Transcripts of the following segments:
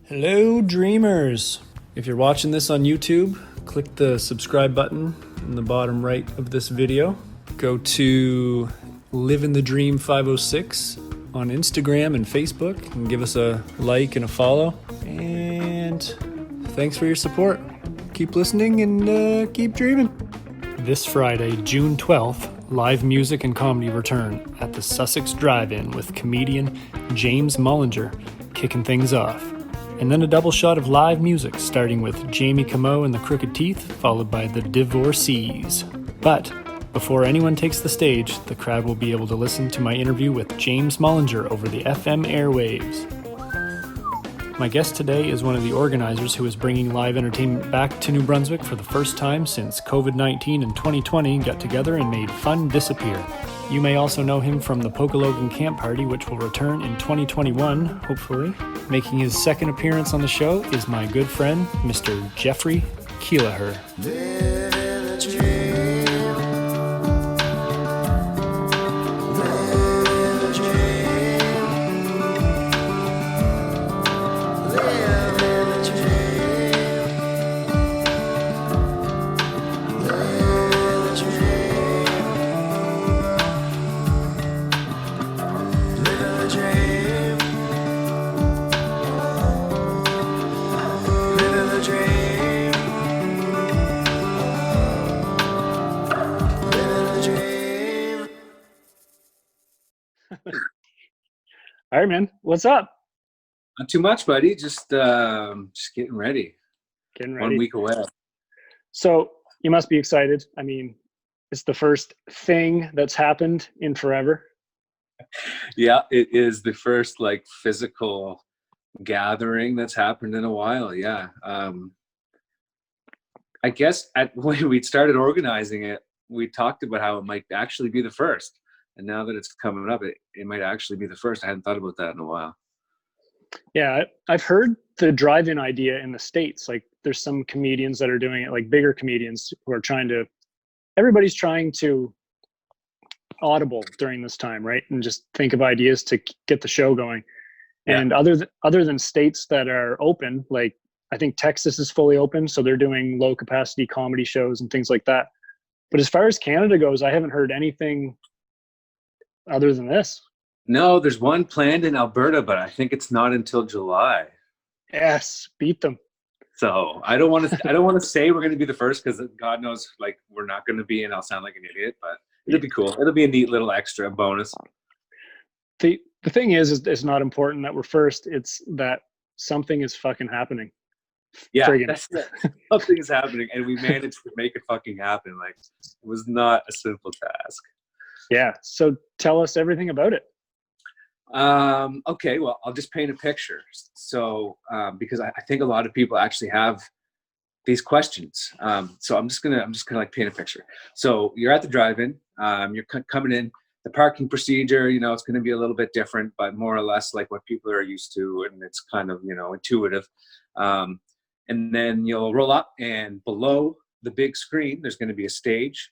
Hello, dreamers. If you're watching this on YouTube, click the subscribe button in the bottom right of this video. Go to Livin the Dream 506 on Instagram and Facebook and give us a like and a follow. And thanks for your support. Keep listening and keep dreaming. This Friday, June 12th, live music and comedy return at the Sussex Drive-In with comedian James Mullinger kicking things off. And then a double shot of live music, starting with Comeau the Crooked Teeth, followed by the Divorcees. But before anyone takes the stage, the crowd will be able to listen to my interview with James Mullinger over the FM airwaves. My guest today is one of the organizers who is bringing live entertainment back to New Brunswick for the first time since COVID-19 and 2020 got together and made fun disappear. You may also know him from the Pokalogan Camp Party, which will return in 2021, hopefully. Making his second appearance on the show is my good friend, Mr. Jeffery Keleher. All right, man. What's up? Not too much, buddy. Just getting ready. Getting ready. 1 week away. So you must be excited. I mean, it's the first thing that's happened in forever. Yeah, it is the first physical gathering that's happened in a while. Yeah. I guess when we started organizing it, we talked about how it might actually be the first. And now that it's coming up, it might actually be the first. I hadn't thought about that in a while. Yeah, I've heard the drive-in idea in the States. Like, there's some comedians that are doing it, like bigger comedians who are everybody's trying to audible during this time, right? And just think of ideas to get the show going. Yeah. And other than states that are open, like I think Texas is fully open, so they're doing low capacity comedy shows and things like that. But as far as Canada goes, I haven't heard anything other than this. No, there's one planned in Alberta, but I think it's not until July. Yes, beat them. So I don't want to say we're going to be the first, because God knows, we're not going to be, and I'll sound like an idiot, but it'll be cool. It'll be a neat little extra bonus. The thing is it's not important that we're first. It's that something is fucking happening. Yeah, something is happening, and we managed to make it fucking happen. It was not a simple task. Yeah. So tell us everything about it. Okay, well, I'll just paint a picture. So, because I think a lot of people actually have these questions. So I'm just gonna paint a picture. So you're at the drive-in, you're coming in, the parking procedure, it's going to be a little bit different, but more or less like what people are used to. And it's kind of, intuitive. And then you'll roll up, and below the big screen, there's going to be a stage.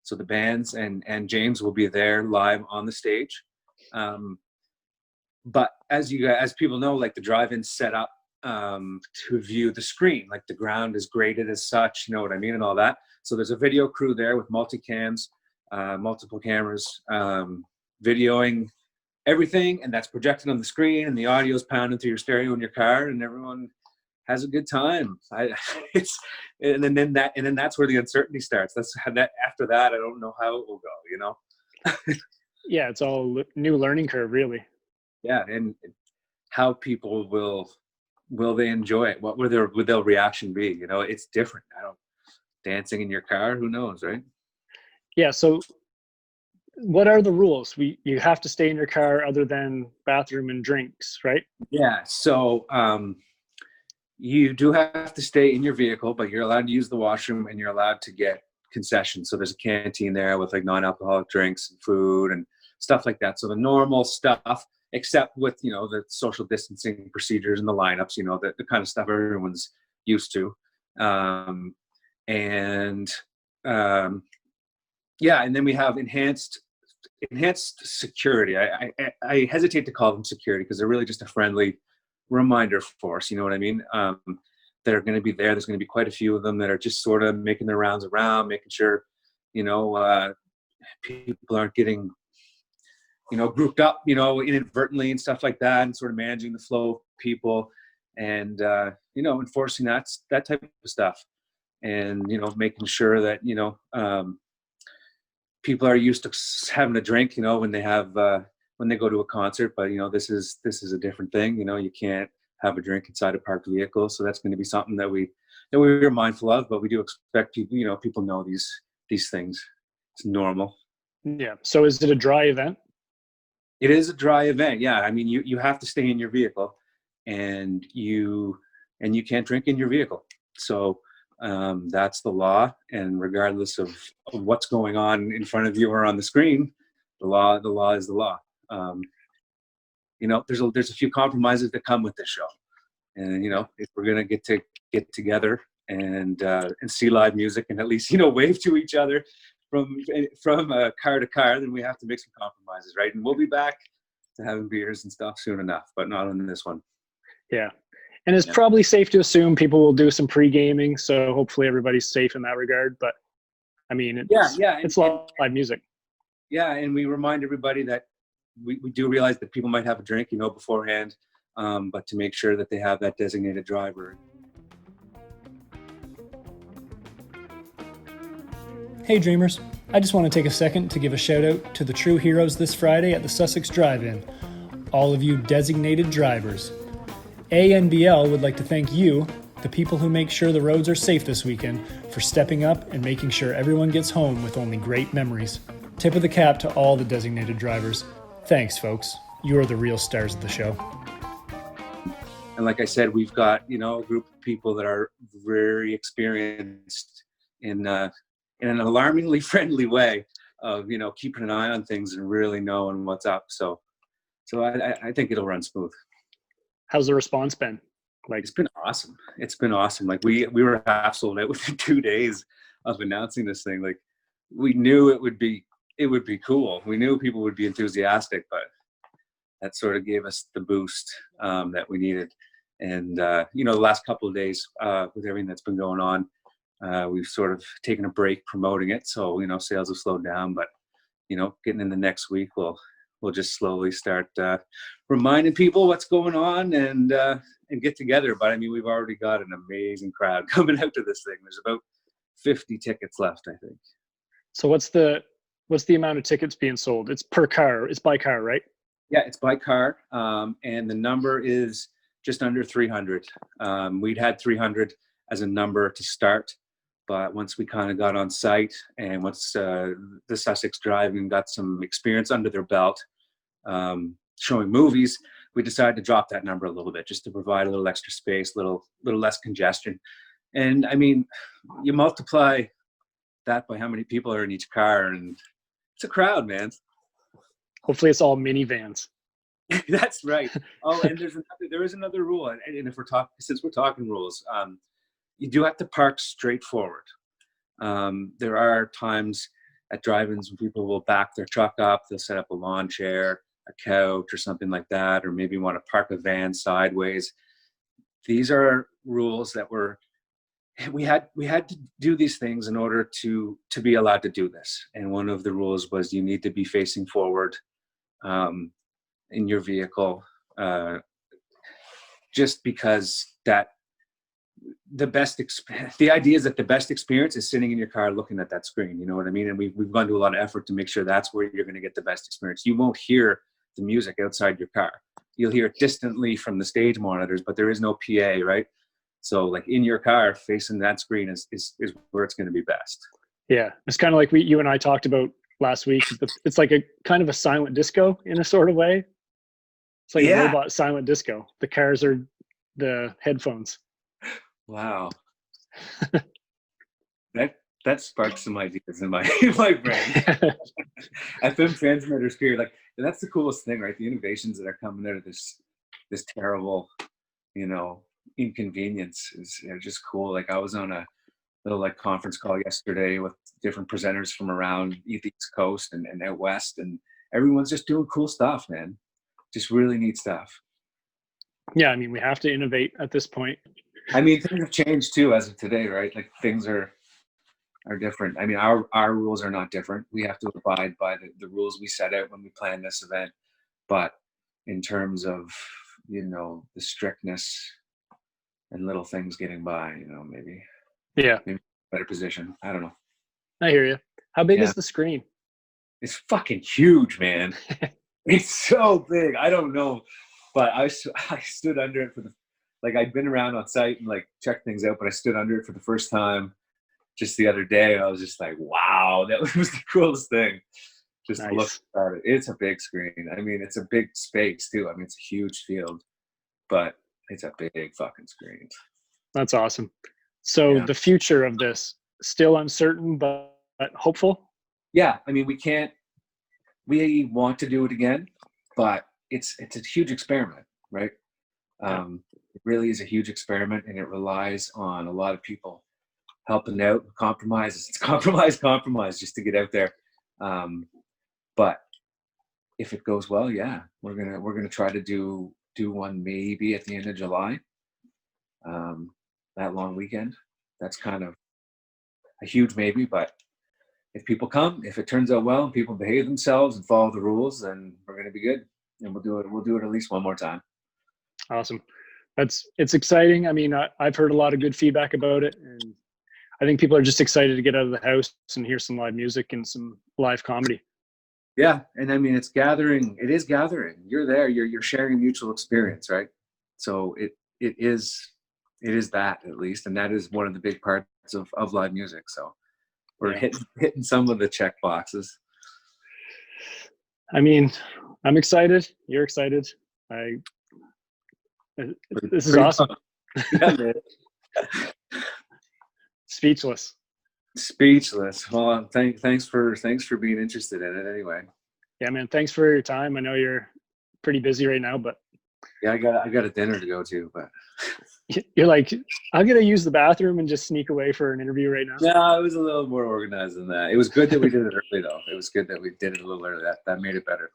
So the bands and James will be there live on the stage. But as people know, the drive-in set up to view the screen, the ground is graded as such, you know what I mean, and all that. So there's a video crew there with multicams, multiple cameras, videoing everything, and that's projected on the screen, and the audio is pounding through your stereo in your car, and everyone has a good time. And then that's where the uncertainty starts. After that, I don't know how it will go, Yeah, it's all new learning curve, really. Yeah, and how people will they enjoy it? What would their reaction be? It's different. Dancing in your car, who knows, right? Yeah. So, what are the rules? You have to stay in your car other than bathroom and drinks, right? Yeah. So, you do have to stay in your vehicle, but you're allowed to use the washroom, and you're allowed to get concessions. So there's a canteen there with non-alcoholic drinks and food and stuff like that. So the normal stuff, except with, the social distancing procedures and the lineups, the kind of stuff everyone's used to. And then we have enhanced security. I hesitate to call them security, because they're really just a friendly reminder force, you know what I mean? That are going to be there. There's going to be quite a few of them that are just sort of making their rounds around, making sure, people aren't getting, grouped up, inadvertently and stuff like that, and sort of managing the flow of people and, enforcing that type of stuff. And, making sure that, people are used to having a drink, when they have, when they go to a concert, but this is a different thing. You can't have a drink inside a parked vehicle. So that's going to be something that we're mindful of, but we do expect people, people know these things. It's normal. Yeah. So is it a dry event? It is a dry event. Yeah. I mean, you have to stay in your vehicle and you can't drink in your vehicle. So that's the law. And regardless of what's going on in front of you or on the screen, the law is the law. There's a few compromises that come with this show, and if we're gonna get together and see live music and at least wave to each other from car to car, then we have to make some compromises, right? And we'll be back to having beers and stuff soon enough, but not on this one. Yeah, and it's probably safe to assume people will do some pre-gaming, so hopefully everybody's safe in that regard. But I mean, it's live music. Yeah, and we remind everybody that we do realize that people might have a drink, beforehand, but to make sure that they have that designated driver. Hey Dreamers, I just want to take a second to give a shout out to the true heroes this Friday at the Sussex Drive-In, all of you designated drivers. ANBL would like to thank you, the people who make sure the roads are safe this weekend, for stepping up and making sure everyone gets home with only great memories. Tip of the cap to all the designated drivers. Thanks, folks. You are the real stars of the show. And like I said, we've got, a group of people that are very experienced in an alarmingly friendly way of, keeping an eye on things and really knowing what's up. So I think it'll run smooth. How's the response been? It's been awesome. It's been awesome. Like we were half sold out within 2 days of announcing this thing. Like we knew it would be cool. We knew people would be enthusiastic, but that sort of gave us the boost that we needed. And, the last couple of days with everything that's been going on, we've sort of taken a break promoting it. So, sales have slowed down, but, getting in the next week, we'll just slowly start reminding people what's going on and get together. But I mean, we've already got an amazing crowd coming out to this thing. There's about 50 tickets left, I think. So what's the amount of tickets being sold? It's per car. It's by car, right? Yeah, it's by car. And the number is just under 300. We'd had 300 as a number to start. But once we kind of got on site and once the Sussex Drive-In got some experience under their belt showing movies, we decided to drop that number a little bit just to provide a little extra space, little less congestion. And I mean, you multiply that by how many people are in each car, and it's a crowd, man. Hopefully it's all minivans. That's right. Oh, and there is another rule, and if since we're talking rules, you do have to park straight forward. There are times at drive-ins when people will back their truck up, they'll set up a lawn chair, a couch or something like that, or maybe want to park a van sideways. These are rules that we had to do these things in order to be allowed to do this. And one of the rules was you need to be facing forward in your vehicle, just because the idea is that the best experience is sitting in your car looking at that screen. You know what I mean? And we've gone to a lot of effort to make sure that's where you're going to get the best experience. You won't hear the music outside your car. You'll hear it distantly from the stage monitors, but there is no PA, right? So like in your car facing that screen is where it's going to be best. Yeah. It's kind of like you and I talked about last week. It's like a kind of a silent disco in a sort of way. It's like a robot silent disco. The cars are the headphones. Wow. That sparks some ideas in my brain. FM transmitters here, like that's the coolest thing, right? The innovations that are coming out of this terrible, inconvenience is just cool. Like I was on a little conference call yesterday with different presenters from around the East Coast and out west, and everyone's just doing cool stuff, man. Just really neat stuff. Yeah, I mean, we have to innovate at this point. I mean, things have changed too as of today, right? Like things are different. I mean, our rules are not different. We have to abide by the rules we set out when we plan this event. But in terms of, you know, the strictness and little things getting by, you know, maybe better position. I don't know. I hear you. How big is the screen? It's fucking huge, man. It's so big. I don't know, but I stood under it for like I'd been around on site and like checked things out, but I stood under it for the first time just the other day. I was just like, wow, that was the coolest thing. Just to look at it. It's a big screen. I mean, it's a big space too. I mean, it's a huge field, but it's a big fucking screen. That's awesome. So the future of this, still uncertain, but hopeful? Yeah, I mean, we want to do it again, but it's a huge experiment, right? It really is a huge experiment, and it relies on a lot of people helping out. Compromises. It's compromise just to get out there. But if it goes well, yeah, we're gonna try to do one maybe at the end of July. That long weekend. That's kind of a huge maybe, but if people come, if it turns out well and people behave themselves and follow the rules, then we're gonna be good. And we'll do it at least one more time. Awesome. It's exciting. I mean, I've heard a lot of good feedback about it, and I think people are just excited to get out of the house and hear some live music and some live comedy. Yeah, and I mean, it is gathering. You're there, you're sharing a mutual experience, right? So it is that, at least, and that is one of the big parts of live music. So we're hitting some of the check boxes. I mean, I'm excited. You're excited. This is awesome. Yeah, man. Speechless. Well, thanks for being interested in it anyway. Yeah, man. Thanks for your time. I know you're pretty busy right now, but yeah, I got a dinner to go to, but you're like, I'm gonna use the bathroom and just sneak away for an interview right now. No, it was a little more organized than that. It was good that we did it early, though. It was good that we did it a little early. That made it better.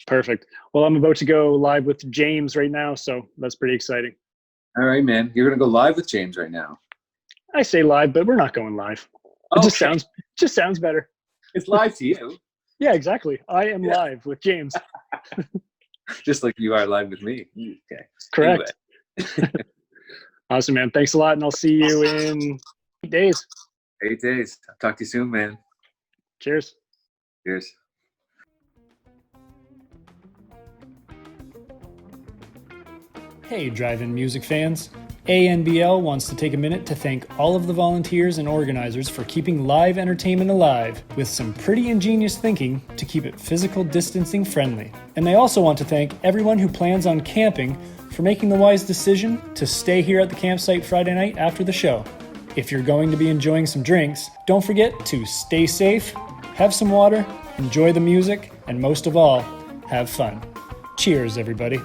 Perfect. Well, I'm about to go live with James right now, so that's pretty exciting. All right, man. You're gonna go live with James right now. I say live, but we're not going live. It just sounds better. It's live to you. Yeah, exactly. I am live with James. Just like you are live with me. Okay. Correct. Anyway. Awesome, man. Thanks a lot, and I'll see you in 8 days. 8 days. I'll talk to you soon, man. Cheers. Cheers. Hey, drive-in music fans. ANBL wants to take a minute to thank all of the volunteers and organizers for keeping live entertainment alive with some pretty ingenious thinking to keep it physical distancing friendly. And they also want to thank everyone who plans on camping for making the wise decision to stay here at the campsite Friday night after the show. If you're going to be enjoying some drinks, don't forget to stay safe, have some water, enjoy the music, and most of all, have fun. Cheers, everybody.